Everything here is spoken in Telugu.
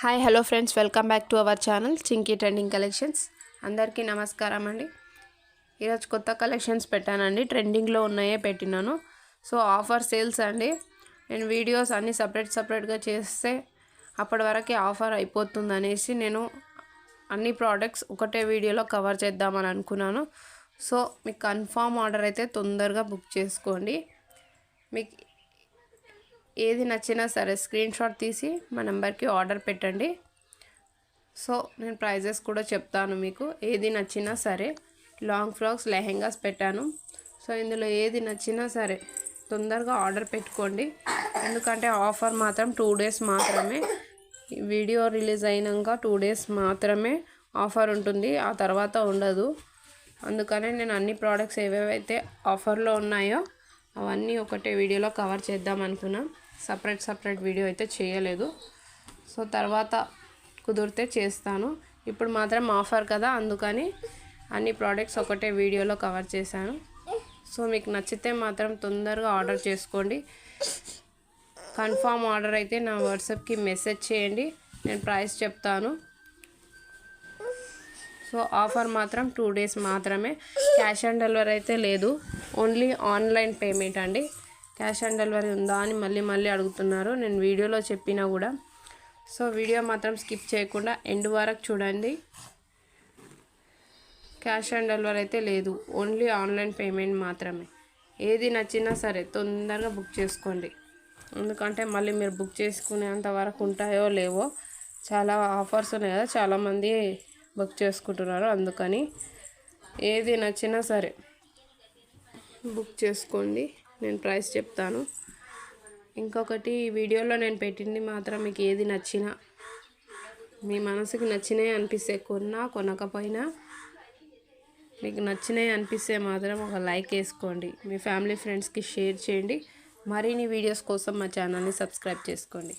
Hi hello friends, welcome back to our channel Chinki trending collections. అందరికీ నమస్కారం అండి. ఈరోజు కొత్త కలెక్షన్స్ పెట్టానండి. ట్రెండింగ్లో ఉన్నాయే పెట్టినాను. సో ఆఫర్ సేల్స్ అండి. నేను వీడియోస్ అన్నీ సపరేట్గా చేస్తే అప్పటి వరకు ఆఫర్ అయిపోతుంది అనేసి నేను అన్ని ప్రోడక్ట్స్ ఒకటే వీడియోలో కవర్ చేద్దామని అనుకున్నాను. సో మీకు కన్ఫామ్ ఆర్డర్ అయితే తొందరగా బుక్ చేసుకోండి. మీకు ఏది నచ్చినా సరే స్క్రీన్ షాట్ తీసి మా నెంబర్కి ఆర్డర్ పెట్టండి. సో నేను ప్రైజెస్ కూడా చెప్తాను. మీకు ఏది నచ్చినా సరే లాంగ్ ఫ్రాక్స్, లెహెంగాస్ పెట్టాను. సో ఇందులో ఏది నచ్చినా సరే తొందరగా ఆర్డర్ పెట్టుకోండి. ఎందుకంటే ఆఫర్ మాత్రం 2 days మాత్రమే. వీడియో రిలీజ్ అయినాక 2 days మాత్రమే ఆఫర్ ఉంటుంది, ఆ తర్వాత ఉండదు. అందుకనే నేను అన్ని ప్రోడక్ట్స్ ఏవేవైతే ఆఫర్లో ఉన్నాయో అవన్నీ ఒకటే వీడియోలో కవర్ చేద్దాం అనుకున్నాం. సపరేట్ వీడియో అయితే చేయలేదు. సో తర్వాత కుదిరితే చేస్తాను. ఇప్పుడు మాత్రం ఆఫర్ కదా, అందుకని అన్ని ప్రోడక్ట్స్ ఒకటే వీడియోలో కవర్ చేశాను. సో మీకు నచ్చితే మాత్రం తొందరగా ఆర్డర్ చేసుకోండి. కన్ఫామ్ ఆర్డర్ అయితే నా వాట్సాప్కి మెసేజ్ చేయండి, నేను ప్రైస్ చెప్తాను. సో ఆఫర్ మాత్రం 2 days మాత్రమే. క్యాష్ ఆన్ డెలివరీ అయితే లేదు, ఓన్లీ ఆన్లైన్ పేమెంట్ అండి. క్యాష్ ఆన్ డెలివరీ ఉందా అని మళ్ళీ అడుగుతున్నారు, నేను వీడియోలో చెప్పినా కూడా. సో వీడియో మాత్రం స్కిప్ చేయకుండా ఎండ్ వరకు చూడండి. క్యాష్ ఆన్ డెలివరీ అయితే లేదు, ఓన్లీ ఆన్లైన్ పేమెంట్ మాత్రమే. ఏది నచ్చినా సరే తొందరగా బుక్ చేసుకోండి. ఎందుకంటే మళ్ళీ మీరు బుక్ చేసుకునేంత వరకు ఉంటాయో లేవో. చాలా ఆఫర్స్ ఉన్నాయి కదా, చాలామంది బుక్ చేసుకుంటున్నారు. అందుకని ఏది నచ్చినా సరే బుక్ చేసుకోండి, నేను ప్రైస్ చెప్తాను. ఇంకొకటి, వీడియోలో నేను పెట్టింది మాత్రం మీకు ఏది నచ్చినా, మీ మనసుకి నచ్చినాయి అనిపిస్తే కొనకపోయినా మీకు నచ్చినాయి అనిపిస్తే మాత్రం ఒక లైక్ వేసుకోండి. మీ ఫ్యామిలీ ఫ్రెండ్స్కి షేర్ చేయండి. మరిన్ని వీడియోస్ కోసం మా ఛానల్ని సబ్స్క్రైబ్ చేసుకోండి.